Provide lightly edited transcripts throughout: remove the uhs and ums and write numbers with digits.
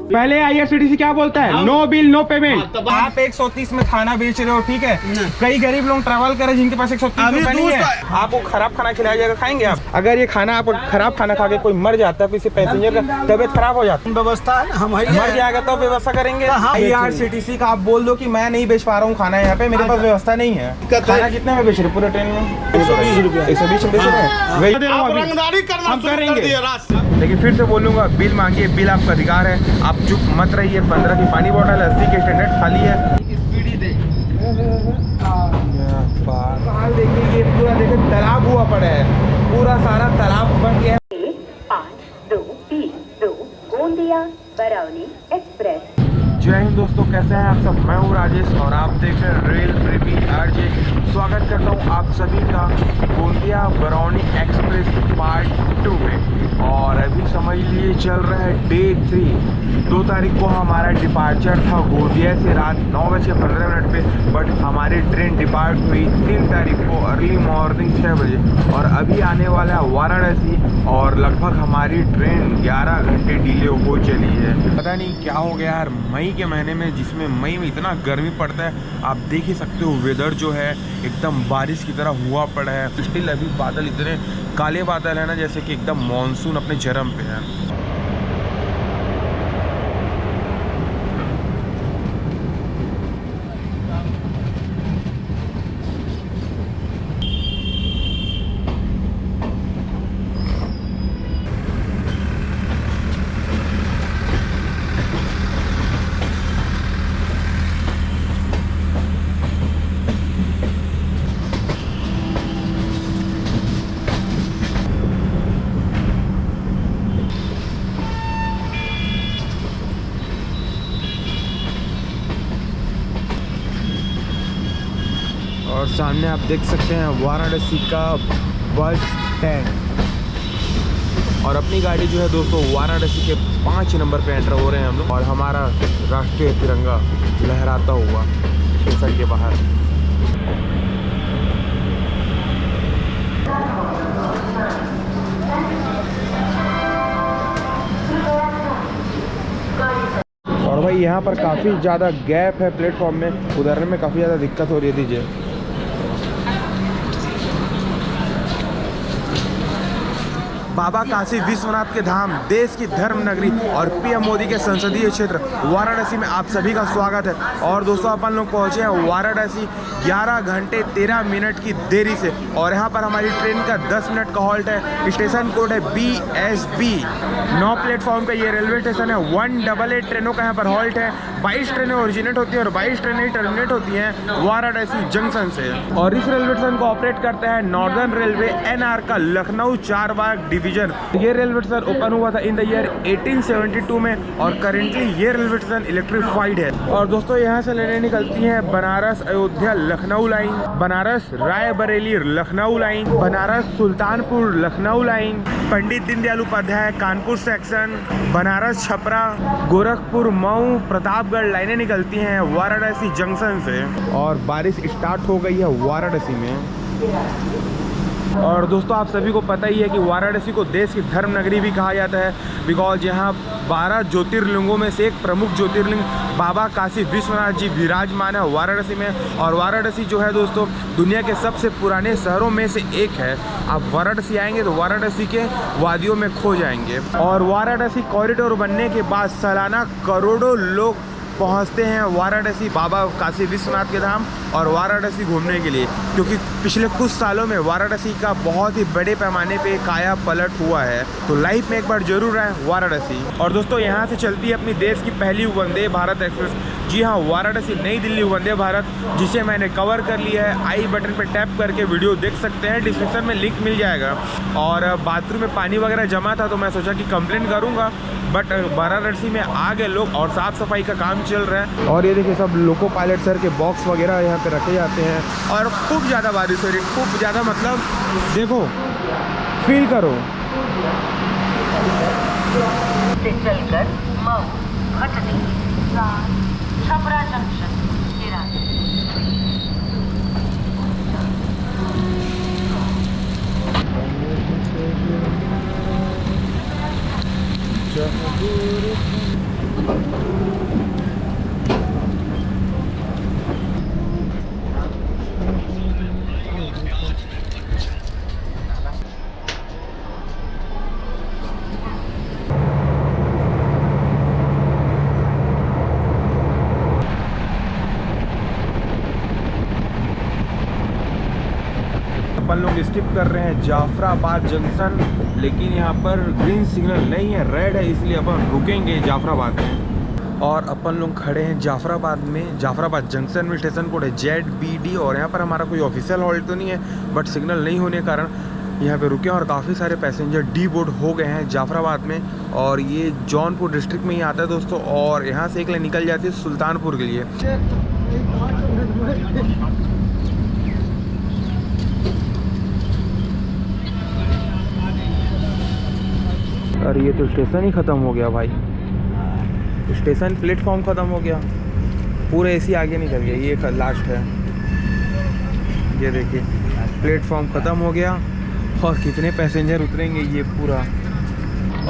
पहले IRCTC क्या बोलता है, नो बिल नो पेमेंट। आप 130 में खाना बेच रहे हो, ठीक है। कई गरीब लोग ट्रैवल करे जिनके पास 130 रुपए नहीं है, आपको खराब खाना खिलाया जाएगा, खाएंगे आप? अगर ये खाना आप खराब खाना खा के कोई मर जाता है, किसी पैसेंजर का तबियत खराब हो जाती है, व्यवस्था हम मर जाएगा तो व्यवस्था करेंगे। IRCTC का आप बोल दो कि मैं नहीं बेच पा रहा हूँ खाना यहाँ पे, मेरे पास व्यवस्था नहीं है। खाना कितने में बेच रहे पूरे ट्रेन में? 120 रुपया। 120 में बेच रहे हैं, हम करेंगे। लेकिन फिर से बोलूंगा, बिल मांगिए, बिल आपका अधिकार है। आप चुप मत रहिए। 15 की पानी बोतल, 80 के स्टैंडर्ड खाली है। हाल देखिए, ये पूरा देखिए तालाब हुआ पड़ा है, पूरा सारा तालाब बन गया है। 5232 गोंदिया बरौनी एक्सप्रेस। जय हिंद दोस्तों, कैसे हैं आप सब? मैं हूं राजेश और आप देख रहे हैं रेल प्रेमी आरजे। स्वागत करता हूं आप सभी का गोंदिया बरौनी एक्सप्रेस पार्ट 2 में। और अभी समझ लिए चल रहा है डे 3। 2 तारीख को हमारा डिपार्चर था गोंदिया से रात 9:15 पे, बट हमारी ट्रेन डिपार्ट हुई 3 तारीख को अर्ली मॉर्निंग 6 बजे और अभी आने वाला है वाराणसी। और लगभग हमारी ट्रेन 11 घंटे डिले हो चली है। पता नहीं क्या हो गया यार, मई के महीने में, जिसमें मई में इतना गर्मी पड़ता है, आप देख ही सकते हो वेदर जो है एकदम बारिश की तरह हुआ पड़ा है। स्टिल अभी बादल इतने काले बादल है ना, जैसे कि एकदम मॉनसून अपने चरम पे है। और सामने आप देख सकते हैं वाराणसी का बस स्टैंड। और अपनी गाड़ी जो है दोस्तों वाराणसी के 5 नंबर पे एंटर हो रहे हैं हम लोग। और हमारा राष्ट्रीय तिरंगा लहराता हुआ स्टेशन के बाहर। और भाई यहाँ पर काफ़ी ज़्यादा गैप है प्लेटफॉर्म में, उतरने में काफ़ी ज़्यादा दिक्कत हो रही है। दीजिए बाबा काशी विश्वनाथ के धाम, देश की धर्म नगरी और PM मोदी के संसदीय क्षेत्र वाराणसी में आप सभी का स्वागत है। और दोस्तों अपन लोग पहुंचे हैं वाराणसी 11 घंटे 13 मिनट की देरी से। और यहाँ पर हमारी ट्रेन का 10 मिनट का हॉल्ट है। स्टेशन कोड है BSB। 9 प्लेटफॉर्म का ये रेलवे स्टेशन है। 188 ट्रेनों का यहाँ पर हॉल्ट है। 22 ट्रेनें ओरिजिनेट होती हैं और 22 ट्रेनें टर्मिनेट होती हैं वाराणसी जंक्शन से। और इस रेलवे स्टेशन को ऑपरेट करता है नॉर्दर्न रेलवे NR का लखनऊ 4 बाग डिवीजन। ये रेलवे स्टेशन ओपन हुआ था इन द ईयर 1872 में और करेंटली ये रेलवे स्टेशन इलेक्ट्रिफाइड है। और दोस्तों यहाँ से लेने निकलती हैं Banaras Ayodhya Lucknow line, Banaras Raebareli Lucknow line, Banaras Sultanpur Lucknow line, Pandit Deendayal Upadhyaya Kanpur section, Banaras Chhapra, Gorakhpur Mau Pratapgarh लाइनें निकलती हैं वाराणसी जंक्शन से। और बारिश स्टार्ट हो गई है वाराणसी में। और दोस्तों आप सभी को पता ही है कि वाराणसी को देश की धर्म नगरी भी कहा जाता है, बिकॉज यहाँ 12 ज्योतिर्लिंगों में से एक प्रमुख ज्योतिर्लिंग बाबा काशी विश्वनाथ जी विराजमान है वाराणसी में। और वाराणसी जो है दोस्तों दुनिया के सबसे पुराने शहरों में से एक है। आप वाराणसी आएंगे तो वाराणसी के वादियों में खो जाएंगे। और वाराणसी कॉरिडोर बनने के बाद सालाना करोड़ों लोग पहुंचते हैं वाराणसी बाबा काशी विश्वनाथ के धाम और वाराणसी घूमने के लिए, क्योंकि पिछले कुछ सालों में वाराणसी का बहुत ही बड़े पैमाने पे काया पलट हुआ है। तो लाइफ में एक बार जरूर आए वाराणसी। और दोस्तों यहाँ से चलती है अपनी देश की पहली वंदे भारत एक्सप्रेस। जी हाँ, वाराणसी नई दिल्ली वंदे भारत, जिसे मैंने कवर कर लिया है। आई बटन पर टैप करके वीडियो देख सकते हैं, डिस्क्रिप्शन में लिंक मिल जाएगा। और बाथरूम में पानी वगैरह जमा था तो मैं सोचा कि कंप्लेन करूँगा, बट वाराणसी में आ गए लोग और साफ़ सफाई का काम चल रहा है। और ये देखिए सब लोको पायलट सर के बॉक्स वगैरह यहाँ पे रखे जाते हैं। और खूब ज़्यादा बारिश हो रही है, खूब ज़्यादा, मतलब देखो, फील करो। से चलकर मऊ, भटनी, छपरा जंक्शन, अपन लोग स्किप कर रहे हैं जाफराबाद जंक्शन, लेकिन यहाँ पर ग्रीन सिग्नल नहीं है, रेड है, इसलिए अपन रुकेंगे जाफराबाद में। और अपन लोग खड़े हैं जाफराबाद में, जाफराबाद जंक्शन में। स्टेशन कोड है ZBD और यहाँ पर हमारा कोई ऑफिशियल हॉल्ट तो नहीं है, बट सिग्नल नहीं होने के कारण यहाँ पे रुके हैं। और काफ़ी सारे पैसेंजर डी बोर्ड हो गए हैं जाफराबाद में, और ये जौनपुर डिस्ट्रिक्ट में ही आता है दोस्तों। और यहाँ से एक लाइन निकल जाती है सुल्तानपुर के लिए। और ये तो स्टेशन ही ख़त्म हो गया भाई, स्टेशन प्लेटफॉर्म ख़त्म हो गया, पूरा AC आगे निकल गया। ये लास्ट है, ये देखिए प्लेटफॉर्म ख़त्म हो गया। और कितने पैसेंजर उतरेंगे ये पूरा।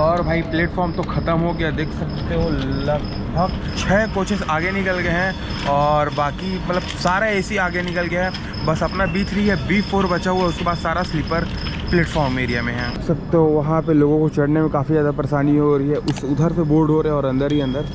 और भाई प्लेटफॉर्म तो ख़त्म हो गया, देख सकते हो लगभग 6 कोचेस आगे निकल गए हैं, और बाकी मतलब सारा AC आगे निकल गया है। बस अपना B3 है, B4 बचा हुआ है, उसके बाद सारा स्लीपर प्लेटफॉर्म एरिया में है। सब तो वहाँ पे लोगों को चढ़ने में काफ़ी ज़्यादा परेशानी हो रही है। उधर से बोर्ड हो रहे हैं और अंदर ही अंदर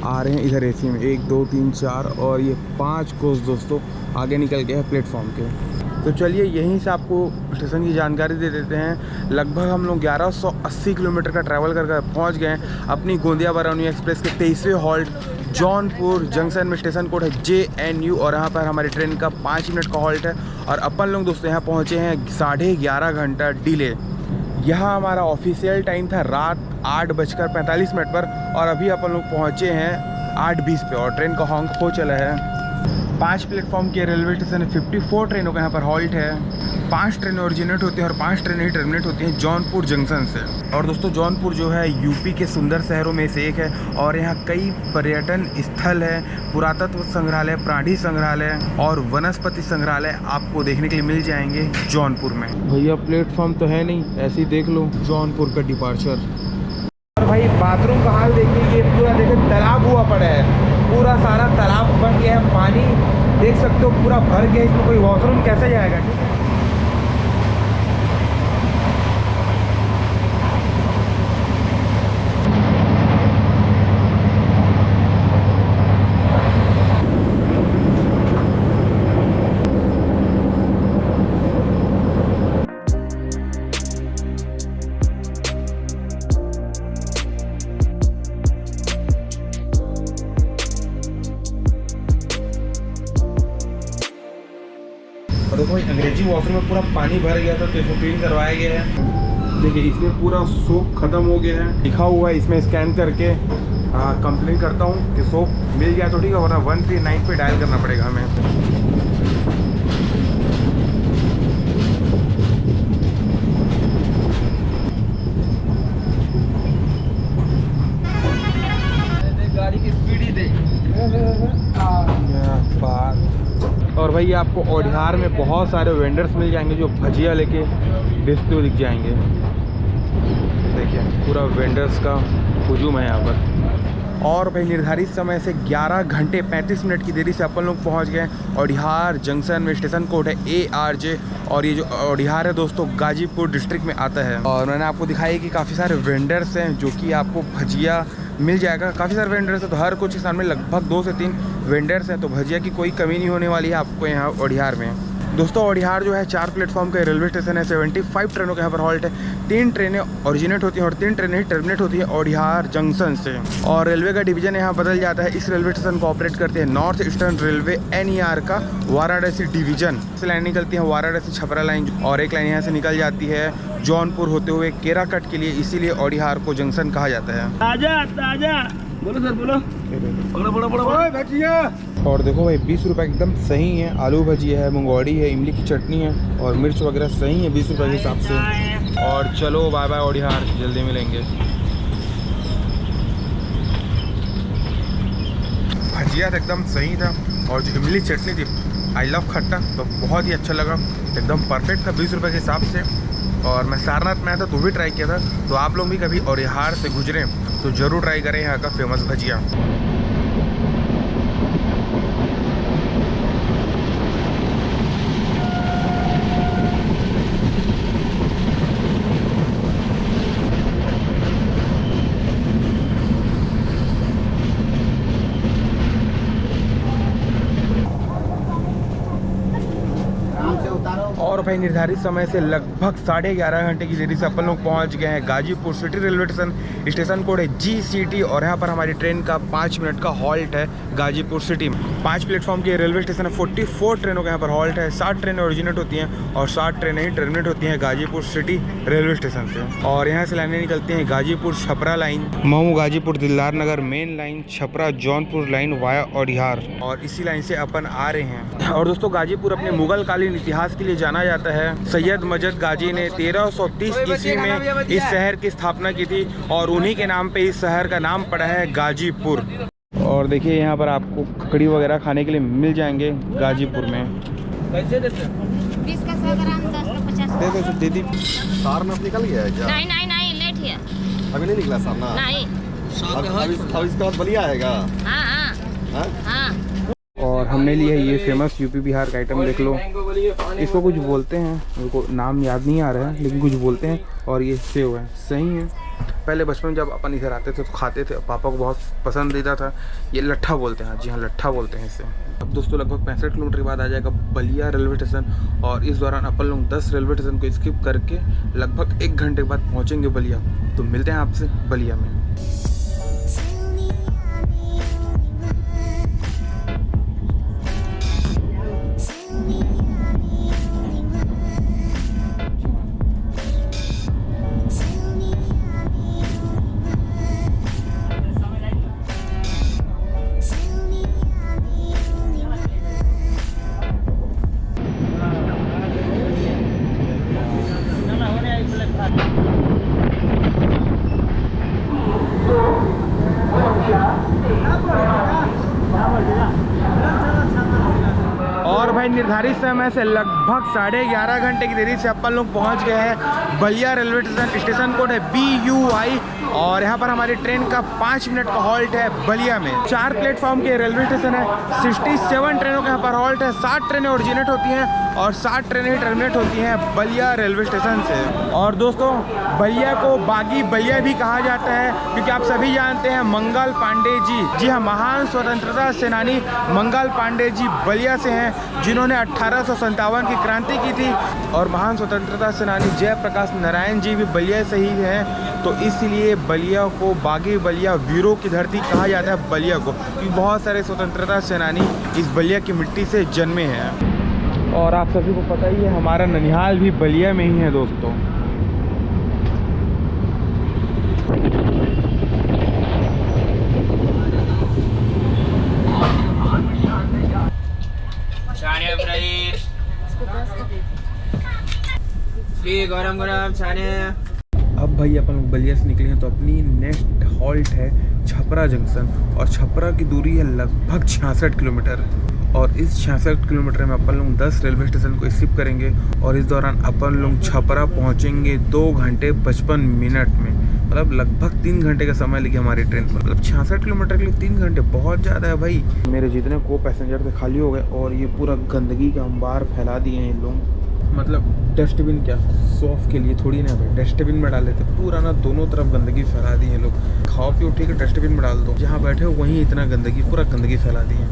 आ रहे हैं इधर AC में। 1 2 3 4 और ये 5 कोच दोस्तों आगे निकल गए हैं प्लेटफॉर्म के। तो चलिए यहीं से आपको स्टेशन की जानकारी दे देते हैं। लगभग हम लोग 1180 किलोमीटर का ट्रैवल कर पहुँच गए हैं अपनी गोंदिया बरौनी एक्सप्रेस के 23वें हॉल्ट जौनपुर जंक्शन में। स्टेशन कोड है JNU और यहाँ पर हमारी ट्रेन का 5 मिनट का हॉल्ट है। और अपन लोग दोस्तों यहाँ पहुँचे हैं 11:30 घंटा डिले। यहाँ हमारा ऑफिशियल टाइम था रात 8:45 पर, और अभी अपन लोग पहुँचे हैं 8:20 पे, और ट्रेन का हॉन्क हो चला है। 5 प्लेटफॉर्म के रेलवे स्टेशन है, 54 ट्रेनों का यहाँ पर हॉल्ट है। 5 ट्रेनें ओरिजिनेट होती हैं और 5 ट्रेनें ही टर्मिनेट होती हैं जौनपुर जंक्शन से। और दोस्तों जौनपुर जो है यूपी के सुंदर शहरों में से एक है, और यहाँ कई पर्यटन स्थल है, पुरातत्व संग्रहालय, प्राणी संग्रहालय और वनस्पति संग्रहालय आपको देखने के लिए मिल जाएंगे जौनपुर में। भैया प्लेटफॉर्म तो है नहीं, ऐसे ही देख लो जौनपुर का डिपार्चर। और भाई बाथरूम का हाल देखिए, ये पूरा देखिए तालाब हुआ पड़ा है, पूरा सारा तालाब बन गया है, पानी देख सकते हो पूरा भर गया। इसमें कोई वॉशरूम कैसे जाएगा? ठीक है, और देखो अंग्रेजी वॉशरूम में पूरा पानी भर गया था, तो इसको क्लीन करवाया गया है। देखिए इसमें पूरा सोप खत्म हो गया है, लिखा हुआ है इसमें, स्कैन करके कंप्लेन करता हूँ कि सोप मिल गया तो ठीक है, वरना 139 पे डायल करना पड़ेगा हमें। गाड़ी की स्पीड ही दे। और भाई आपको ओडिहार में बहुत सारे वेंडर्स मिल जाएंगे जो भजिया लेके बेचते हुए दिख जाएंगे। देखिए पूरा वेंडर्स का हुजूम है यहाँ पर। और भाई निर्धारित समय से 11 घंटे 35 मिनट की देरी से अपन लोग पहुँच गए ओडिहार जंक्शन में। स्टेशन कोड है ARJ, और ये जो ओडिहार है दोस्तों गाजीपुर डिस्ट्रिक्ट में आता है। और मैंने आपको दिखाई कि काफ़ी सारे वेंडर्स हैं जो कि आपको भजिया मिल जाएगा। काफ़ी सारे वेंडर्स हैं, तो हर कुछ स्थान में लगभग 2 से 3 वेंडर्स हैं, तो भजिया की कोई कमी नहीं होने वाली है आपको यहाँ ओडिहार में। दोस्तों ओडिहार जो है 4 प्लेटफॉर्म का रेलवे स्टेशन है, 75 ट्रेनों के यहाँ पर हॉल्ट है। 3 ट्रेनें ओरिजिनेट होती हैं और 3 ट्रेनें ही टर्मिनेट होती हैं ओडिहार जंक्शन से। और रेलवे का डिवीजन यहाँ बदल जाता है। इस रेलवे स्टेशन को ऑपरेट करते हैं नॉर्थ ईस्टर्न रेलवे NER का वाराणसी डिवीजन से। लाइन निकलती है वाराणसी छपरा लाइन, और एक लाइन यहाँ से निकल जाती है जौनपुर होते हुए केराकट के लिए, इसीलिए ओडिहार को जंक्शन कहा जाता है। ताजा बोलो सर, बोलो बड़ा बड़ा भजिया। और देखो भाई 20 रुपये एकदम सही है। आलू भजिया है, मुंगौड़ी है, इमली की चटनी है और मिर्च वगैरह सही है 20 रुपये के हिसाब से। और चलो बाय बाय ओडिहार, जल्दी मिलेंगे। भजिया तो एकदम सही था, और जो इमली चटनी थी, आई लव खट्टा, तो बहुत ही अच्छा लगा, एकदम परफेक्ट था 20 रुपये के हिसाब से। और मैं सारनाथ में आया था तो भी ट्राई किया था, तो आप लोग भी कभी ओडिहार से गुजरें तो ज़रूर ट्राई करें यहाँ का फेमस भजिया। और भाई निर्धारित समय से लगभग 11:30 घंटे की देरी से अपन लोग पहुंच गए हैं Ghazipur city railway station. Station code है GCT और यहाँ पर हमारी ट्रेन का 5 मिनट का हॉल्ट है गाजीपुर सिटी में। 5 प्लेटफॉर्म की रेलवे स्टेशन है, 44 ट्रेनों का यहाँ पर हॉल्ट है। 60 ट्रेनें ओरिजिनेट होती हैं और 60 ट्रेनें ही टर्मिनेट होती हैं गाजीपुर सिटी रेलवे स्टेशन से। और यहाँ से लाइनें निकलती हैं Ghazipur Chhapra line, Mau Ghazipur Dildar Nagar main line, Chhapra Jaunpur line via Aunrihar, और इसी लाइन से अपन आ रहे हैं। और दोस्तों गाजीपुर अपने मुगल कालीन इतिहास के लिए जाना जाता है। सैयद मजद गाजी ने 1330 ईस्वी में इस शहर की स्थापना की थी और उन्हीं के नाम पे इस शहर का नाम पड़ा है गाजीपुर। और देखिए यहाँ पर आपको खकड़ी वगैरह खाने के लिए मिल जाएंगे गाजीपुर में। कैसे देते? 20 का 100 ग्राम, 10 का 50। दे दी। सारनाथ निकल गया है क्या? नहीं लेट है। अभी नहीं निकला सारनाथ? नहीं। अब इसके बाद बलिया आएगा। हाँ। और हमने लिया है ये फेमस यूपी बिहार का आइटम, देख लो। इसको कुछ बोलते हैं, उनको नाम याद नहीं आ रहा है लेकिन कुछ बोलते हैं। और ये सेव है, सही है। पहले बचपन में जब अपन इधर आते थे तो खाते थे, पापा को बहुत पसंदीदा था। ये लट्ठा बोलते हैं, जी हाँ लट्ठा बोलते हैं इसे। अब दोस्तों लगभग 65 किलोमीटर के बाद आ जाएगा बलिया रेलवे स्टेशन और इस दौरान अपन लोग 10 रेलवे स्टेशन को स्किप करके लगभग 1 घंटे के बाद पहुँचेंगे बलिया। तो मिलते हैं आपसे बलिया में। और भाई निर्धारित समय से लगभग 11:30 घंटे की देरी से अपन लोग पहुंच गए हैं Ballia railway station. Station code है BUI और यहाँ पर हमारी ट्रेन का 5 मिनट का हॉल्ट है बलिया में। 4 प्लेटफॉर्म के रेलवे स्टेशन है, 67 ट्रेनों का यहाँ पर हॉल्ट है। 60 ट्रेनें ओरिजिनेट होती हैं और 60 ट्रेनें ही टर्मिनेट होती हैं बलिया रेलवे स्टेशन से। और दोस्तों बलिया को बागी बलिया भी कहा जाता है क्योंकि आप सभी जानते हैं मंगल पांडे जी हाँ महान स्वतंत्रता सेनानी मंगल पांडे जी बलिया से हैं, जिन्होंने 1857 की क्रांति की थी। और महान स्वतंत्रता सेनानी जयप्रकाश नारायण जी भी बलिया से ही हैं। तो इसलिए बलिया को बागी बलिया, वीरों की धरती कहा जाता है बलिया को, क्योंकि बहुत सारे स्वतंत्रता सेनानी इस बलिया की मिट्टी से जन्मे हैं। और आप सभी को पता ही है हमारा ननिहाल भी बलिया में ही है दोस्तों। गरम गरम छाने। अब भाई अपन लोग बलिया से निकले हैं तो अपनी नेक्स्ट हॉल्ट है छपरा जंक्शन और छपरा की दूरी है लगभग 66 किलोमीटर। और इस 66 किलोमीटर में अपन लोग 10 रेलवे स्टेशन को स्किप करेंगे और इस दौरान अपन लोग छपरा पहुंचेंगे 2 घंटे 55 मिनट में। मतलब लगभग 3 घंटे का समय लगे हमारी ट्रेन पर। मतलब 66 किलोमीटर के लिए 3 घंटे बहुत ज़्यादा है भाई। मेरे जितने को पैसेंजर थे खाली हो गए और ये पूरा गंदगी का अंबार फैला दिए हैं इन लोग। मतलब डस्टबिन क्या सॉफ के लिए थोड़ी ना भाई, डस्टबिन में डाल देते पूरा ना, दोनों तरफ गंदगी फैला दी है लोग। खाओ पियो ठीक है, डस्टबिन में डाल दो, जहाँ बैठे हो वहीं इतना गंदगी, पूरा गंदगी फैला दी है।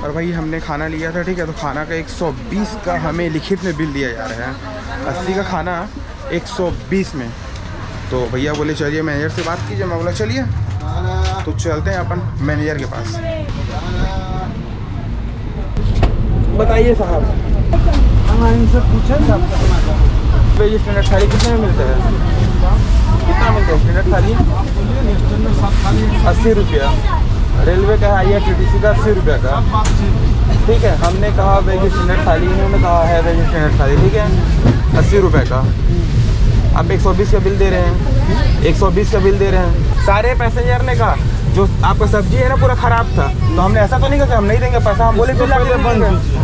और भाई हमने खाना लिया था, ठीक है, तो खाना का 120 का हमें लिखित में बिल दिया जा रहा है, 80 का खाना 120 में। तो भैया बोले चलिए मैनेजर से बात कीजिए। मैं बोला चलिए, तो चलते हैं अपन मैनेजर के पास। बताइए साहब, इनसे पूछे वेज स्टैंडर्ड थाली कितने में मिलता है? कितना मिलता है स्टैंडर्ड थाली? 80 रुपया। रेलवे का है IRCTC का 80 रुपये का, ठीक है। हमने कहा वेज स्टैंडर्ड थाली, इन्होंने कहा है वेज स्टैंडर्ड थाली, ठीक है, 80 रुपये का। आप 120 का बिल दे रहे हैं, 120 का बिल दे रहे हैं। सारे पैसेंजर ने कहा जो आपका सब्जी है ना पूरा खराब था, तो हमने ऐसा तो नहीं कहा कि हम नहीं देंगे पैसा। हम बोले बिल ला के बंद,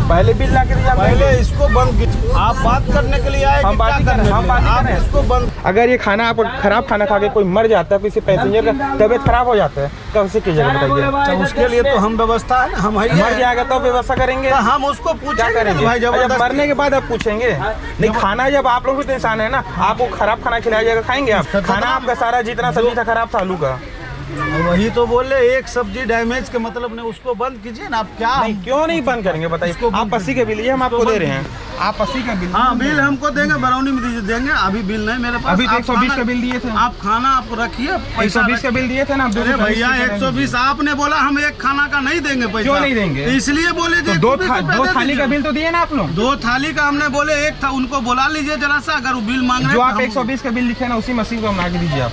पहले बिल ला के दीजिए, पहले इसको बंद कीजिए। आप बात करने के लिए आए, हम बात कर रहे हैं, हम बात कर रहे हैं। इसको बंद। अगर ये खाना आप खराब खाना खा के कोई मर जाता है, किसी पैसेंजर का तबीयत खराब हो जाता है, तो उसे कीजिएगा बताइए। तो उसके लिए तो हम व्यवस्था है ना, हम मर जाएगा तो व्यवस्था करेंगे, तो हम उसको क्या पूछेंगे करेंगे भाई, जब मरने के बाद आप पूछेंगे। नहीं खाना जब आप लोग भी तो इंसान है ना, आपको खराब खाना खिलाया जाएगा, खाएंगे आप? खाना आपका सारा जितना सब्जी था खराब था आलू का, वही तो बोले एक सब्जी डैमेज के मतलब नहीं, उसको बंद कीजिए ना। आप क्या नहीं, क्यों नहीं बंद करेंगे बताइए। आप 80 के बिल, ये हम आपको दे रहे हैं, आप 80 का बिल। हाँ बिल हमको देंगे, बरौनी में देंगे। अभी बिल नहीं मेरे पास। अभी तो आप 120 का बिल दिए थे। आप खाना आप रखिए, 120 का बिल दिए थे ना। अरे भैया 120 आपने बोला, हम एक खाना का नहीं देंगे पैसा। क्यों नहीं देंगे? तो इसलिए बोले तो दो थाली का बिल तो दिए ना आप लोग। 2 थाली का हमने बोले, एक था उनको बुला लीजिए जरा सा, अगर वो बिल मांग रहे जो हैं आप 120 का बिल लिखे ना, उसी मशीन को बना के दीजिए आप।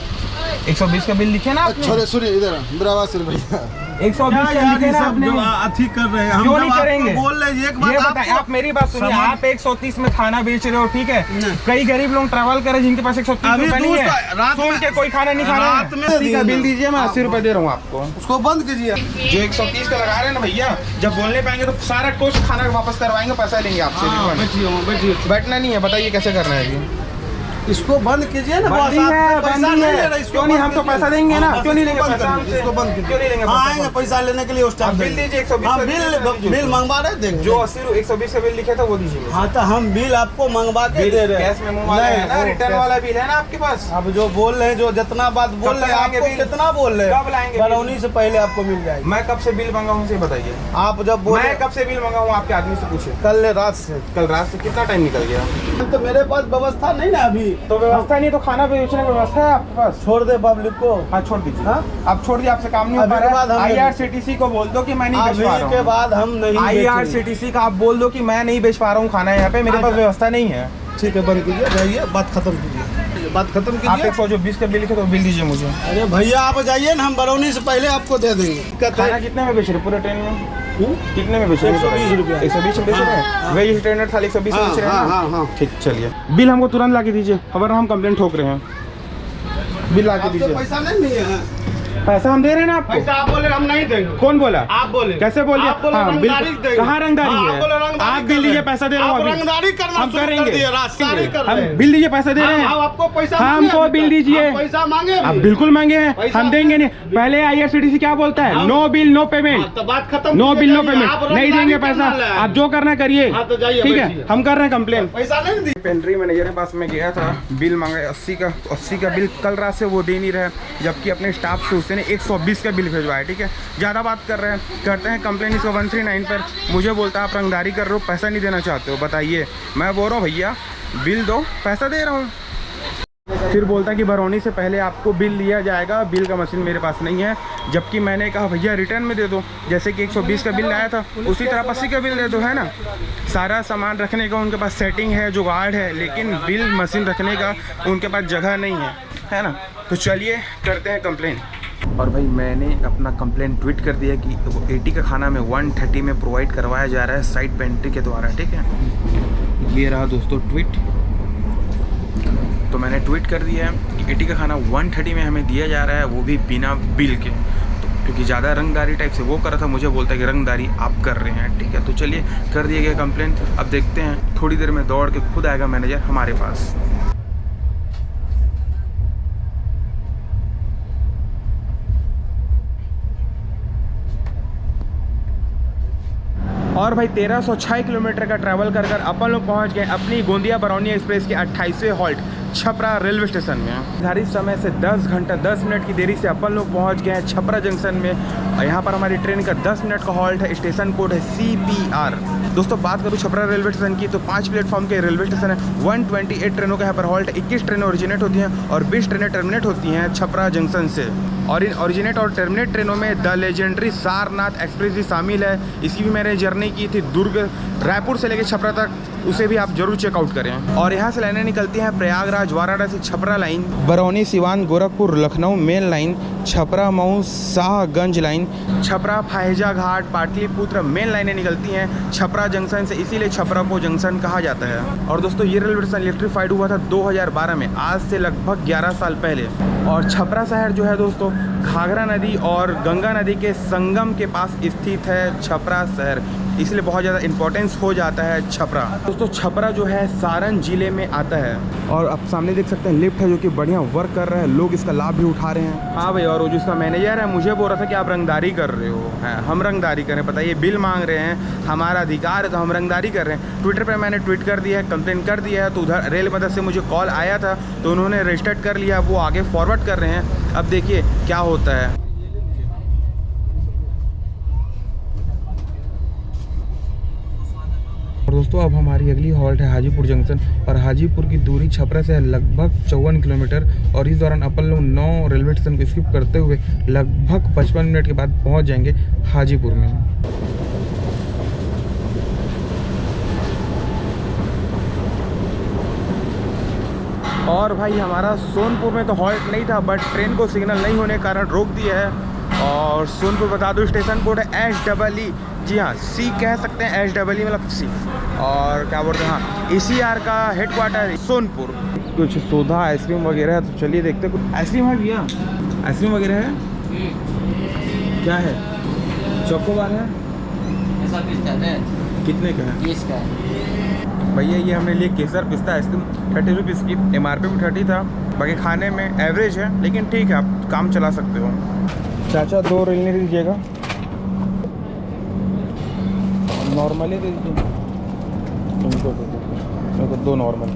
120 का बिल लिखे ना आपने। छोड़े सुनिए इधर मेरा आवाज सुन भैया। 120 का लिखे ना आपने। अथी कर रहे हैं, हम क्यों जब नहीं आपको करेंगे? बोल रहे हैं, एक ये बात बताएं, आप मेरी बात सुनिए। आप 130 में खाना बेच रहे हो, ठीक है। कई गरीब लोग ट्रैवल करे जिनके पास 130 अभी रुपए नहीं है, रात सुन में के कोई खाना नहीं खा रहा है। रात में 80 का बिल दीजिए, मैं 80 रुपए दे रहा हूँ आपको। उसको बंद कीजिए। जो 130 का लगा रहे हैं ना भैया, जब बोलने पाएंगे तो सारा टोस्ट खाना वापस करवाएंगे, पैसा लेंगे आपसे। बैठिए। बैठना नहीं है, बताइए कैसे करना है अभी। इसको बंद कीजिए ना। बंदी है, पैसा बंदी नहीं है। ले रहे, इसको क्यों नहीं, हम बंद तो कीजिए। पैसा देंगे ना। हाँ, क्यों नहीं लेंगे बंद पैसा कीजिए, हमसे? इसको बंद कीजिए। क्यों नहीं लेंगे हाँ, पैसा? आएंगे पैसा लेने के लिए उस टाइम बिल दीजिए 120 हाँ, का बिल मंगवा रहे देंगे। जो 120 का बिल लिखे था वो दीजिए। हाँ तो हम बिल आपको मंगवा के दे रहे हैं। कैश मेमो वाला है ना, नहीं, रिटर्न कैश। वाला बिल है ना आपके पास। अब जो बोल रहे हैं, जो जितना बात बोल कब रहे हैं, लाएंगे आपको बिल? कितना बोल रहे कब लाएंगे बिल? बरौनी से पहले आपको मिल जाएगी। मैं कब से बिल मंगाऊं मुझे बताइए। आप जब बोले मैं कब से बिल मंगाऊं आपके आदमी से पूछे। कल रात से, कल रात से कितना टाइम निकल गया? तो मेरे पास व्यवस्था नहीं ना अभी। तो व्यवस्था नहीं तो खाना बेचने की व्यवस्था है आपके पास। छोड़ दे पब्लिक को। हाँ छोड़ दीजिए। हाँ? आप छोड़ दिए, आपसे काम नहीं हो अभी पा के बाद रहा हम है। IRCTC को बोल दो कि मैं नहीं बेच पा अभी के रहा हूँ। बाद हम नहीं बेचेंगे। IRCTC का आप बोल दो कि मैं नहीं बेच पा रहा हूँ खाना यहाँ पे, मेरे पास व्यवस्था नहीं है। ठीक है, बंद कीजिए, जाइए, बात खत्म कीजिए, बात खत्म आप कीजिए। 120 का बिल लिखे तो बिल दीजिए मुझे। अरे भैया आप जाइए ना, हम बरौनी से पहले आपको दे देंगे। खाना कितने में बेच रहे पूरे ट्रेन में? कितने में बेच रहे? 120 रुपया। 120 में बेच रहे हैं। वेज स्टैंडर्ड थाली 120 में बेच रहे हैं ना? हाँ। ठीक, चलिए बिल हमको तुरंत ला के दीजिए, वरना हम कंप्लेंट ठोक रहे हैं। बिल ला के आपसे दीजिए। पैसा नहीं लिए हैं। पैसा हम दे रहे हैं ना आपको। पैसा आप बोले हम नहीं देंगे। कौन बोला? आप बोले। कैसे बोलिए? आप बोले हाँ, रंगदारी बिल देंगे। कहाँ रंगदारी हाँ, है? आप बोले रंगदारी आप कर बिल रहे दीजिए, हैं। पैसा दे रहे हो आप अभी। रंगदारी करना हम शुरू कर करेंगे। दिए, राजशाही कर रहे हम हैं। बिल दीजिए, पैसा दे रहे हैं। हम आपको पैसा हाँ, मांगे हमको अभी बिल तक। दीजिए। आप पैसा मांगे आप अभी? बिल्कुल मांगे हैं, पैसा हम देंगे नहीं। पहले IRCTC क्या बोलता है? No bill no payment. तो बात खत्म नो कीजिए, बिल नो जाइए। पेमेंट, आप नहीं रंगदारी देंगे पैसा। करना है। आप जो करना करिए, हाँ, तो जाइए, ठीक है। बैठिए। हम कर रहे हैं कंप्लेन। पैसा नहीं दी। पेंट्री मैनेजर के पास में गया था, बिल मांगा 80 का। 80 का बिल कल रात से वो दे नहीं रहा है, जबकि अपने स्टाफ से उसने 120 का बिल भिजवाया। ठीक है, ज़्यादा बात कर रहे हैं, करते हैं कंप्लेन इसको 139 पर। मुझे बोलता है आप रंगदारी कर रहे हो, पैसा नहीं देना चाहते हो, बताइए। मैं बोल रहा हूँ भैया बिल दो, पैसा दे रहा हूँ। फिर बोलता है कि बरौनी से पहले आपको बिल लिया जाएगा, बिल का मशीन मेरे पास नहीं है। जबकि मैंने कहा भैया रिटर्न में दे दो, जैसे कि 120 का बिल आया था उसी तरह 80 का बिल दे दो, है ना। सारा सामान रखने का उनके पास सेटिंग है, जुगाड़ है, लेकिन बिल मशीन रखने का उनके पास जगह नहीं है ना। तो चलिए करते हैं कंप्लेन। और भाई मैंने अपना कंप्लेन ट्वीट कर दिया कि 80 का खाना में 130 में प्रोवाइड करवाया जा रहा है साइड पेंट्री के द्वारा। ठीक है, ये रहा दोस्तों ट्वीट। तो मैंने ट्वीट कर दिया है कि 80 का खाना 130 में हमें दिया जा रहा है, वो भी बिना बिल के। तो क्योंकि ज़्यादा रंगदारी टाइप से वो कर रहा था, मुझे बोलता है कि रंगदारी आप कर रहे हैं। ठीक है, तो चलिए कर दिया गया कंप्लेन। अब देखते हैं, थोड़ी देर में दौड़ के खुद आएगा मैनेजर हमारे पास। और भाई 1306 किलोमीटर का ट्रैवल कर अपन लोग पहुंच गए अपनी गोंदिया बरौनी एक्सप्रेस के 28वें हॉल्ट छपरा रेलवे स्टेशन में। निर्धारित समय से 10 घंटा 10 मिनट की देरी से अपन लोग पहुंच गए हैं छपरा जंक्शन में। और यहाँ पर हमारी ट्रेन का 10 मिनट का हॉल्ट है, स्टेशन कोड है CPR। दोस्तों बात करूँ छपरा रेलवे स्टेशन की तो 5 प्लेटफॉर्म के रेलवे स्टेशन है। 128 ट्रेनों का यहाँ पर हॉल्ट है। 21 ट्रेनें ओरिजिनेट होती हैं और 20 ट्रेनें टर्मिनेट होती हैं छपरा जंक्शन से। और इन ओरिजिनेट और टर्मिनेट ट्रेनों में द लेजेंडरी सारनाथ एक्सप्रेस भी शामिल है। इसकी भी मैंने जर्नी की थी दुर्ग रायपुर से लेकर छपरा तक, उसे भी आप जरूर चेकआउट करें। और यहाँ से लाइनें निकलती हैं Prayagraj Varanasi Chhapra line, Barauni Siwan Gorakhpur Lucknow main line, Chhapra Mau Shahganj line, Chhapra Pahleja Ghat Pataliputra main लाइनें निकलती हैं छपरा जंक्शन से, इसीलिए छपरा को जंक्शन कहा जाता है। और दोस्तों ये रेलवे स्टेशन इलेक्ट्रीफाइड हुआ था 2012 में, आज से लगभग 11 साल पहले। और छपरा शहर जो है दोस्तों घाघरा नदी और गंगा नदी के संगम के पास स्थित है छपरा शहर, इसलिए बहुत ज़्यादा इम्पोर्टेंस हो जाता है छपरा। दोस्तों छपरा जो है सारण जिले में आता है। और आप सामने देख सकते हैं लिफ्ट है जो कि बढ़िया वर्क कर रहा है, लोग इसका लाभ भी उठा रहे हैं। हाँ भाई, और वो जिसका मैनेजर है मुझे बोल रहा था कि आप रंगदारी कर रहे हो। हैं, हम रंगदारी करें, बताइए बिल मांग रहे हैं, हमारा अधिकार है तो हम रंगदारी कर रहे हैं। ट्विटर पर मैंने ट्वीट कर दिया है, कंप्लेन कर दिया है। तो उधर रेल मदद से मुझे कॉल आया था तो उन्होंने रजिस्टर्ड कर लिया, वो आगे फॉरवर्ड कर रहे हैं। अब देखिए क्या होता है। दोस्तों अब हमारी अगली हॉल्ट है हाजीपुर जंक्शन और हाजीपुर की दूरी छपरा से है लगभग 54 किलोमीटर और इस दौरान अपन लोग 9 रेलवे स्टेशन को स्किप करते हुए लगभग 55 मिनट के बाद पहुंच जाएंगे हाजीपुर में। और भाई हमारा सोनपुर में तो हॉल्ट नहीं था बट ट्रेन को सिग्नल नहीं होने के कारण रोक दिया है। और सोनपुर बता दो स्टेशन कोड है SEE, जी हाँ सी कह सकते हैं, SEE मतलब सी। और क्या बोलते हैं, हाँ ECR का हेडक्वार्टर है सोनपुर। कुछ सोधा आइसक्रीम वगैरह है तो चलिए देखते हैं। कुछ आइसक्रीम है भैया, आइसक्रीम वगैरह है, क्या है, चोकोबार है, कितने का है? 20 का है भैया। ये हमने लिए केसर पिस्ता आइसक्रीम 30 रुपीज़ की, MRP भी 30 था। बाकी खाने में एवरेज है लेकिन ठीक है, आप काम चला सकते हो। चाचा 2 रेलने दीजिएगा, नॉर्मली दे दीजिए, इनको 2 नॉर्मल।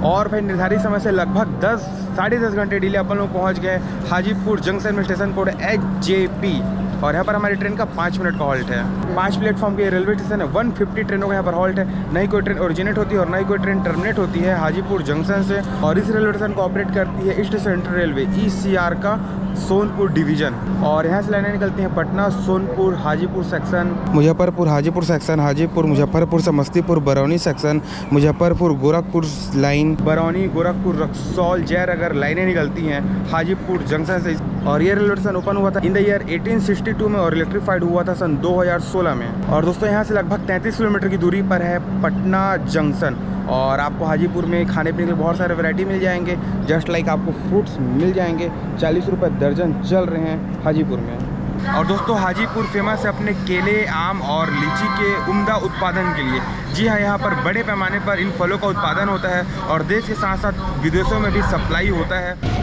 और भाई निर्धारित समय से लगभग 10 साढ़े 10 घंटे डिले अपन लोग पहुंच गए हाजीपुर जंक्शन में। स्टेशन कोड HJP और यहाँ पर हमारी ट्रेन का 5 मिनट का हॉल्ट है। 5 प्लेटफॉर्म के रेलवे स्टेशन है, 150 ट्रेनों का यहाँ पर हॉल्ट है। नहीं कोई ट्रेन ओरिजिनेट होती है और नहीं कोई ट्रेन टर्मिनेट होती है हाजीपुर जंक्शन से। और इस रेलवे स्टेशन को ऑपरेट करती है ईस्ट सेंट्रल रेलवे ECR का सोनपुर डिवीजन। और यहाँ से लाइनें निकलती हैं Patna, Sonpur, Hajipur section, Muzaffarpur, Hajipur section, Hajipur, Muzaffarpur, Samastipur, Barauni section, Muzaffarpur, Gorakhpur line, Barauni, Gorakhpur, Raxaul, Jaynagar लाइनें निकलती हैं हाजीपुर जंक्शन से। और ये रेलवे स्टेशन ओपन हुआ था इन द ईयर 1862 में और इलेक्ट्रीफाइड हुआ था सन 2016 में। और दोस्तों यहाँ से लगभग 33 किलोमीटर की दूरी पर है पटना जंक्शन। और आपको हाजीपुर में खाने पीने के बहुत सारे वैरायटी मिल जाएंगे, जस्ट लाइक आपको फ्रूट्स मिल जाएंगे। 40 रुपये दर्जन चल रहे हैं हाजीपुर में। और दोस्तों हाजीपुर फेमस है अपने केले, आम और लीची के उम्दा उत्पादन के लिए। जी हाँ, यहाँ पर बड़े पैमाने पर इन फलों का उत्पादन होता है और देश के साथ साथ विदेशों में भी सप्लाई होता है।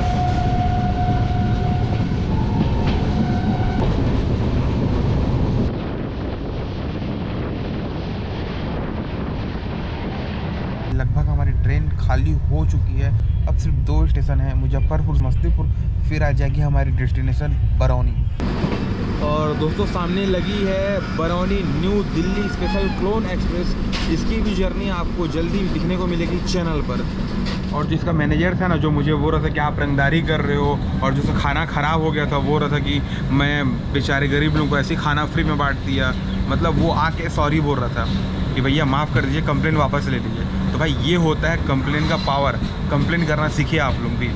लगभग हमारी ट्रेन खाली हो चुकी है, अब सिर्फ 2 स्टेशन हैं, मुजफ्फरपुर, समस्तीपुर, फिर आ जाएगी हमारी डेस्टिनेशन बरौनी। और दोस्तों सामने लगी है Barauni new Delhi special clone express. इसकी भी जर्नी आपको जल्दी दिखने को मिलेगी चैनल पर। और जिसका मैनेजर था ना, जो मुझे बोल रहा था कि आप रंगदारी कर रहे हो, और जो खाना ख़राब हो गया था, बोल रहा था कि मैं बेचारे गरीब लोगों को ऐसे खाना फ्री में बांट दिया, मतलब वो आके सॉरी बोल रहा था कि भैया माफ़ कर दीजिए, कंप्लेन वापस ले लीजिए। तो भाई ये होता है कंप्लेन का पावर, कंप्लेन करना सीखिए आप लोग भी।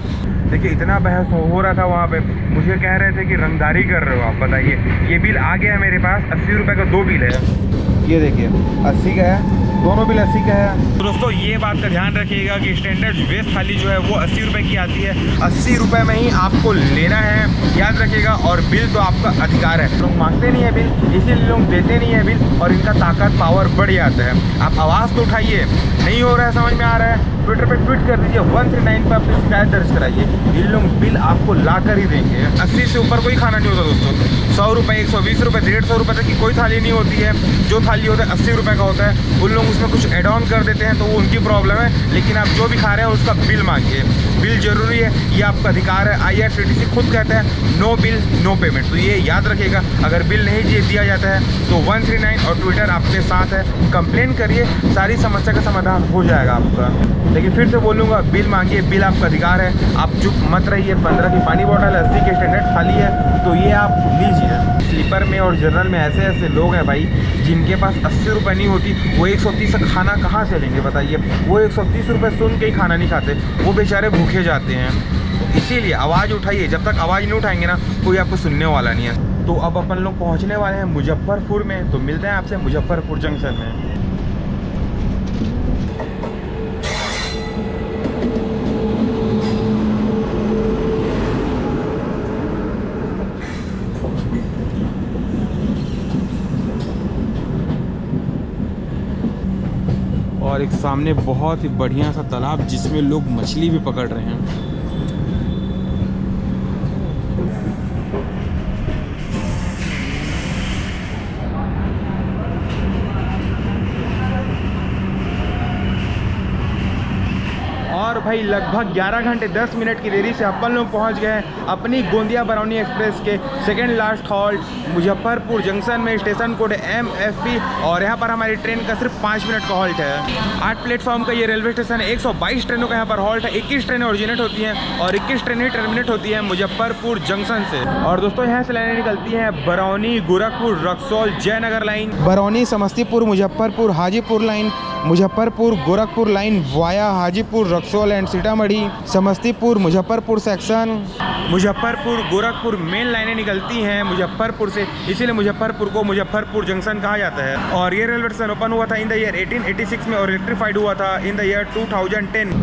देखिए इतना बहस हो रहा था वहाँ पे, मुझे कह रहे थे कि रंगदारी कर रहे हो आप, बताइए। ये बिल आ गया है मेरे पास, 80 रुपये का 2 बिल है, ये देखिए 80 का है, दोनों बिल 80 का है। तो दोस्तों ये बात का ध्यान रखिएगा कि स्टैंडर्ड वेज थाली जो है वो 80 रुपये की आती है, 80 रुपये में ही आपको लेना है, याद रखिएगा। और बिल तो आपका अधिकार है, लोग मांगते नहीं है बिल, इसीलिए लोग देते नहीं है बिल, और इनका ताकत पावर बढ़ जाता है। आप आवाज़ तो उठाइए, नहीं हो रहा है, समझ में आ रहा है, ट्विटर पे ट्वीट कर दीजिए, 139 पर अपनी शिकायत दर्ज कराइए, ये लोग बिल आपको ला कर ही देंगे। 80 से ऊपर कोई खाना नहीं होता दोस्तों, 100 रुपये, 120 रुपये, 150 रुपये तक की कोई थाली नहीं होती है। जो थाली होता है 80 रुपये का होता है, उन लोग उसमें कुछ एड ऑन कर देते हैं तो वो उनकी प्रॉब्लम है, लेकिन आप जो भी खा रहे हैं उसका बिल मांगिए। बिल जरूरी है, ये आपका अधिकार है। IRCTC खुद कहता है नो बिल नो पेमेंट, तो ये याद रखिएगा। अगर बिल नहीं दिया जाता है तो 139 और ट्विटर आपके साथ है, कंप्लेन करिए, सारी समस्या का समाधान हो जाएगा आपका। लेकिन फिर से बोलूँगा, बिल मांगिए, बिल आपका अधिकार है, आप चुप मत रहिए। 15 की पानी बॉटल 80 के स्टैंडर्ड थाली है तो ये आप लीजिए। स्लीपर में और जनरल में ऐसे ऐसे लोग हैं भाई जिनके पास 80 रुपये नहीं होती, वो 130 का खाना कहाँ से लेंगे बताइए। वो 130 रुपये सुन के ही खाना नहीं खाते, वो बेचारे भूखे जाते हैं। तो इसीलिए आवाज़ उठाइए, जब तक आवाज़ नहीं उठाएंगे ना कोई आपको सुनने वाला नहीं है। तो अब अपन लोग पहुँचने वाले हैं मुजफ्फरपुर में, तो मिलते हैं आपसे मुजफ्फरपुर जंक्शन में। और एक सामने बहुत ही बढ़िया सा तालाब जिसमें लोग मछली भी पकड़ रहे हैं। और भाई लगभग 11 घंटे 10 मिनट की देरी से अपन लोग पहुंच गए हैं अपनी गोंदिया बरौनी एक्सप्रेस के second last halt Muzaffarpur junction में। स्टेशन कोड MFP और यहाँ पर हमारी ट्रेन का सिर्फ 5 मिनट का हॉल्ट है। 8 प्लेटफॉर्म का ये रेलवे स्टेशन है। 122 ट्रेनों का यहाँ पर हॉल्ट है। 21 ट्रेनें ओरिजिनेट होती हैं और 21 ट्रेनें टर्मिनेट होती हैं मुजफ्फरपुर जंक्शन से। और दोस्तों यहाँ से लाइनें निकलती हैं Barauni, Gorakhpur, Raxaul, Jaynagar line, Barauni, Samastipur, Muzaffarpur, Hajipur line, Muzaffarpur, Gorakhpur line via Hajipur, Raxaul and Sitamarhi, Samastipur, Muzaffarpur section, Muzaffarpur, Gorakhpur main लाइनें निकलती हैं मुजफ्फरपुर से, इसीलिए मुजफ्फरपुर को मुजफ्फरपुर जंक्शन कहा जाता है। और ये रेलवे स्टेशन ओपन हुआ था इन द ईयर 1886 में और इलेक्ट्रीफाइड हुआ था इन द ईयर 2010।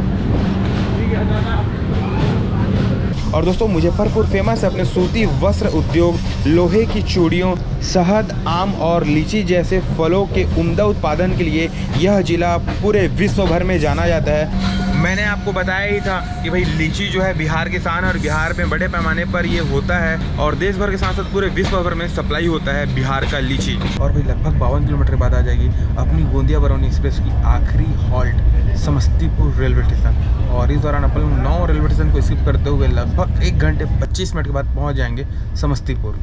और दोस्तों मुजफ्फरपुर फेमस है अपने सूती वस्त्र उद्योग, लोहे की चूड़ियों, शहद, आम और लीची जैसे फलों के उम्दा उत्पादन के लिए यह जिला पूरे विश्व भर में जाना जाता है। मैंने आपको बताया ही था कि भाई लीची जो है बिहार की शान है और बिहार में बड़े पैमाने पर ये होता है और देश भर के साथ साथ पूरे विश्व भर में सप्लाई होता है बिहार का लीची। और भाई लगभग 52 किलोमीटर बाद आ जाएगी अपनी गोंदिया बरौनी एक्सप्रेस की आखिरी हॉल्ट समस्तीपुर रेलवे स्टेशन। और इस दौरान अपन 9 रेलवे स्टेशन को स्किप करते हुए लगभग 1 घंटे 25 मिनट के बाद पहुंच जाएंगे समस्तीपुर।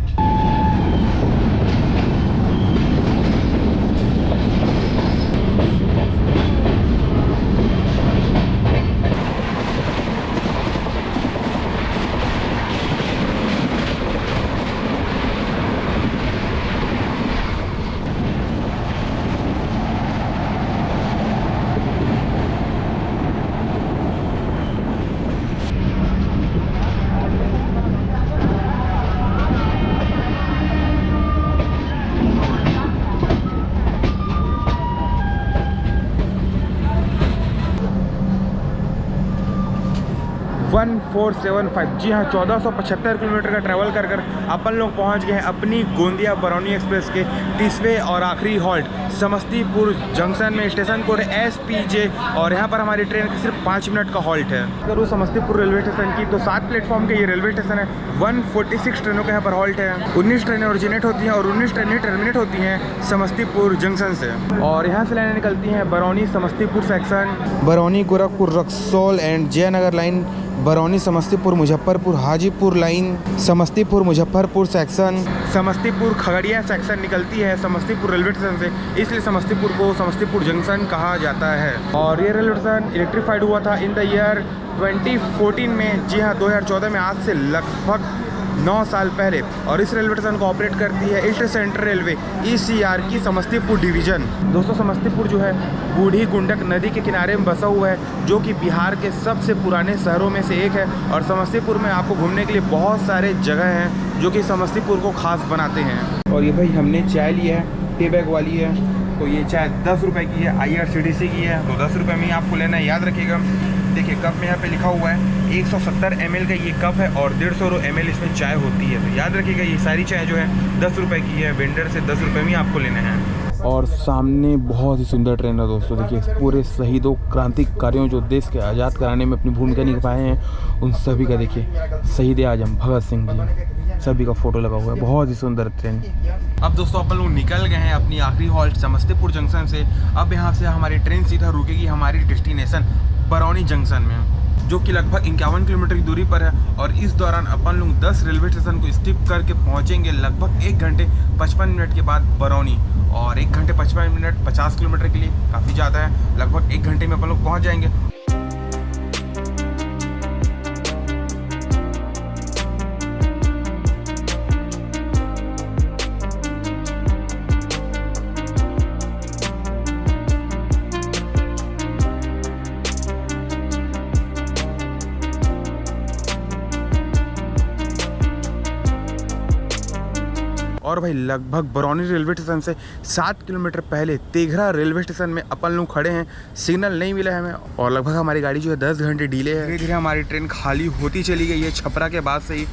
1475, जी हाँ 1475 किलोमीटर का ट्रैवल कर अपन लोग पहुंच गए हैं अपनी गोंदिया बरौनी एक्सप्रेस के 30वें और आखिरी हॉल्ट समस्तीपुर जंक्शन में। स्टेशन कोड SPJ और यहाँ पर हमारी ट्रेन का सिर्फ 5 मिनट का हॉल्ट है। अगर समस्तीपुर रेलवे स्टेशन की तो 7 प्लेटफॉर्म के ये रेलवे स्टेशन है। 146 ट्रेनों का यहाँ पर हॉल्ट है। 19 ट्रेनें ओरिजिनेट होती हैं और 19 ट्रेनें टर्मिनेट होती हैं समस्तीपुर जंक्शन से। और यहाँ से लाइनें निकलती हैं Barauni Samastipur section, Barauni Gorakhpur Raxaul and Jaynagar line, Barauni Samastipur Muzaffarpur Hajipur line, Samastipur Muzaffarpur section, Samastipur Khagaria section निकलती है समस्तीपुर रेलवे स्टेशन से, इसलिए समस्तीपुर को समस्तीपुर जंक्शन कहा जाता है। और ये रेलवे स्टेशन इलेक्ट्रीफाइड हुआ था इन द ईयर 2014 में, जी हाँ 2014 में, आज से लगभग 9 साल पहले। और इस रेलवे स्टेशन को ऑपरेट करती है ईस्ट सेंट्रल रेलवे ECR की समस्तीपुर डिवीज़न। दोस्तों समस्तीपुर जो है बूढ़ी गुंडक नदी के किनारे में बसा हुआ है, जो कि बिहार के सबसे पुराने शहरों में से एक है। और समस्तीपुर में आपको घूमने के लिए बहुत सारे जगह हैं जो कि समस्तीपुर को खास बनाते हैं। और ये भाई हमने चाय ली है, टी बैग वाली है, तो ये चाय 10 रुपये की है, IRCTC की है, तो 10 रुपये में ही आपको लेना है, याद रखिएगा। देखिए कप में यहाँ पे लिखा हुआ है 170 ml का ये कप है और 150 ml इसमें चाय होती है, तो याद रखिएगा ये सारी चाय जो है 10 रुपये की है, वेंडर से 10 रुपये में ही आपको लेना है। और सामने बहुत ही सुंदर ट्रेन है दोस्तों, देखिए पूरे शहीदों क्रांतिकारियों जो देश के आज़ाद कराने में अपनी भूमिका निभाए हैं उन सभी का देखिए, शहीद आजम भगत सिंह जी सभी का फोटो लगा हुआ है। बहुत ही सुंदर ट्रेन। अब दोस्तों अपन लोग निकल गए हैं अपनी आखिरी हॉल्ट समस्तीपुर जंक्शन से। अब यहाँ से हमारी ट्रेन सीधा रुकेगी हमारी डेस्टिनेशन बरौनी जंक्शन में, जो कि लगभग 51 किलोमीटर की दूरी पर है। और इस दौरान अपन लोग 10 रेलवे स्टेशन को स्किप करके पहुँचेंगे लगभग 1 घंटे 55 मिनट के बाद बरौनी। और 1 घंटे 55 मिनट 50 किलोमीटर के लिए काफ़ी ज़्यादा है, लगभग 1 घंटे में अपन लोग पहुँच जाएंगे। और भाई लगभग बरौनी रेलवे स्टेशन से 7 किलोमीटर पहले तेघरा रेलवे स्टेशन में अपन लोग खड़े हैं। सिग्नल नहीं मिला है हमें और लगभग हमारी गाड़ी जो है 10 घंटे डिले है। धीरे धीरे हमारी ट्रेन खाली होती चली गई है छपरा के बाद से ही।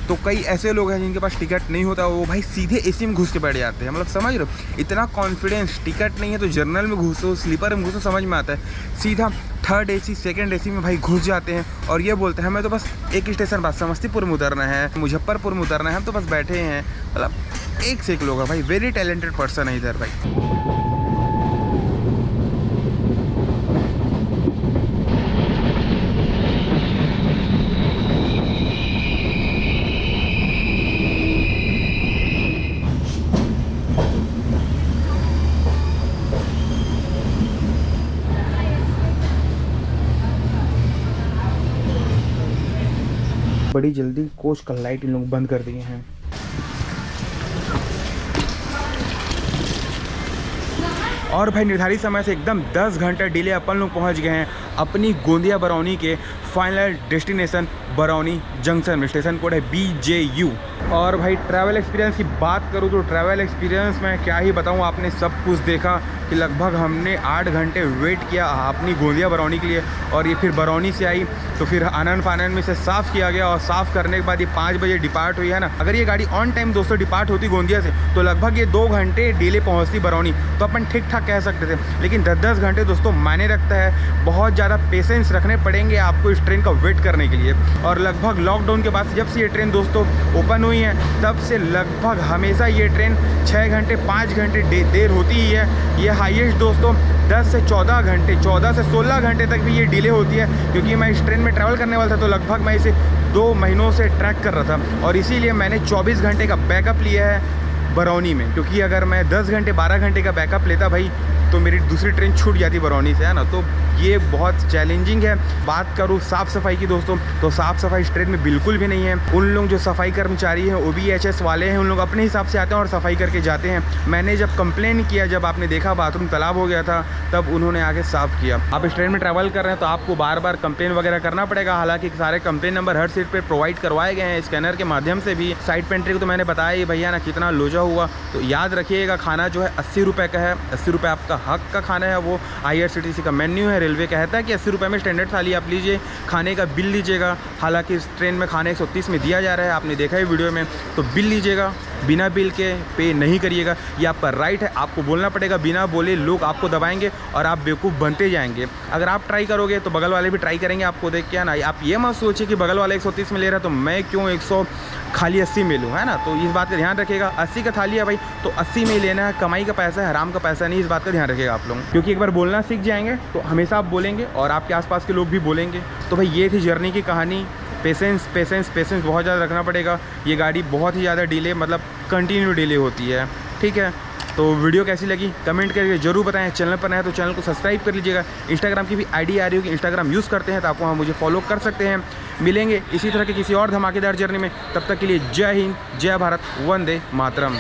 तो कई ऐसे लोग हैं जिनके पास टिकट नहीं होता, वो भाई सीधे एसी में घुस के बैठ जाते हैं। मतलब समझ रहे हो, इतना कॉन्फिडेंस, टिकट नहीं है तो जर्नल में घुसो, स्लीपर में घुसो, समझ में आता है। सीधा थर्ड एसी, सेकंड एसी में भाई घुस जाते हैं और ये बोलते हैं हमें तो बस एक स्टेशन बाद समस्तीपुर में उतरना है, मुजफ्फरपुर में उतरना है, हम तो बस बैठे हैं। मतलब एक से एक लोग है भाई, वेरी टैलेंटेड पर्सन है इधर भाई। बड़ी जल्दी कोच का लाइट इन लोग बंद कर दिए हैं। और भाई निर्धारित समय से एकदम 10 घंटे डिले अपन लोग पहुंच गए हैं अपनी गोंदिया बरौनी के फाइनल डेस्टिनेशन बरौनी जंक्शन में। स्टेशन कोड है BJU। और भाई ट्रैवल एक्सपीरियंस की बात करूँ तो ट्रैवल एक्सपीरियंस में क्या ही बताऊँ, आपने सब कुछ देखा कि लगभग हमने 8 घंटे वेट किया अपनी गोंदिया बरौनी के लिए। और ये फिर बरौनी से आई तो फिर आनंद फानंद में से साफ़ किया गया और साफ़ करने के बाद ये 5 बजे डिपार्ट हुई है ना। अगर ये गाड़ी ऑन टाइम दोस्तों डिपार्ट होती गोंदिया से तो लगभग ये 2 घंटे डिले पहुँचती बरौनी, तो अपन ठीक ठाक कह सकते थे। लेकिन 10-10 घंटे दोस्तों मायने रखता है, बहुत ज़्यादा पेशेंस रखने पड़ेंगे आपको इस ट्रेन का वेट करने के लिए। और लगभग लॉकडाउन के बाद जब से ये ट्रेन दोस्तों ओपन हुई है तब से लगभग हमेशा ये ट्रेन 6 घंटे 5 घंटे देर होती ही है। ये हाईएस्ट दोस्तों 10 से 14 घंटे, 14 से 16 घंटे तक भी ये डिले होती है। क्योंकि मैं इस ट्रेन में ट्रैवल करने वाला था तो लगभग मैं इसे 2 महीनों से ट्रैक कर रहा था और इसीलिए मैंने 24 घंटे का बैकअप लिया है बरौनी में। क्योंकि अगर मैं 10 घंटे 12 घंटे का बैकअप लेता भाई तो मेरी दूसरी ट्रेन छूट जाती बरौनी से, है ना। तो ये बहुत चैलेंजिंग है। बात करूँ साफ़ सफाई की दोस्तों तो साफ़ सफाई इस ट्रेन में बिल्कुल भी नहीं है। उन लोग जो सफाई कर्मचारी हैं OBHS वाले हैं, उन लोग अपने हिसाब से आते हैं और सफाई करके जाते हैं। मैंने जब कंप्लेन किया, जब आपने देखा बाथरूम तालाब हो गया था, तब उन्होंने आगे साफ़ किया। आप इस ट्रेन में ट्रैवल कर रहे हैं तो आपको बार बार कंप्लेन वगैरह करना पड़ेगा। हालांकि सारे कंप्लेन नंबर हर सीट पर प्रोवाइड करवाए गए हैं स्कैनर के माध्यम से भी। साइड पेंट्री को तो मैंने बताया ही भैया ना कितना लोजा हुआ। तो याद रखिएगा खाना जो है 80 रुपये का है, 80 रुपये आपका हक का खाना है। वो IRCTC का मेन्यू है। रेलवे कहता है कि 80 रुपये में स्टैंडर्ड थाली आप लीजिए, खाने का बिल लीजिएगा। हालांकि इस ट्रेन में खाने 130 में दिया जा रहा है, आपने देखा है वीडियो में। तो बिल लीजिएगा, बिना बिल के पे नहीं करिएगा, ये आपका राइट है। आपको बोलना पड़ेगा, बिना बोले लोग आपको दबाएंगे और आप बेवकूफ़ बनते जाएंगे। अगर आप ट्राई करोगे तो बगल वाले भी ट्राई करेंगे आपको देख के, ना। आप ये मत सोचिए कि बगल वाले 130 में ले रहा है तो मैं क्यों 100 खाली 80 में लूँ, है ना। तो इस बात का ध्यान रखिएगा। 80 का थाली है भाई तो 80 में ही लेना है। कमाई का पैसा है, हराम का पैसा नहीं। इस बात का ध्यान रखिएगा आप लोग, क्योंकि एक बार बोलना सीख जाएंगे तो हमेशा आप बोलेंगे और आपके आसपास के लोग भी बोलेंगे। तो भाई ये थी जर्नी की कहानी। पेशेंस पेशेंस पेशेंस बहुत ज़्यादा रखना पड़ेगा। ये गाड़ी बहुत ही ज़्यादा डिले, मतलब कंटिन्यू डिले होती है, ठीक है। तो वीडियो कैसी लगी कमेंट करके जरूर बताएं। चैनल पर नए तो चैनल को सब्सक्राइब कर लीजिएगा। इंस्टाग्राम की भी ID आ रही होगी, इंस्टाग्राम यूज़ करते हैं तो आप वहाँ मुझे फॉलो कर सकते हैं। मिलेंगे इसी तरह के किसी और धमाकेदार जर्नी में, तब तक के लिए जय हिंद, जय भारत, वंदे मातरम।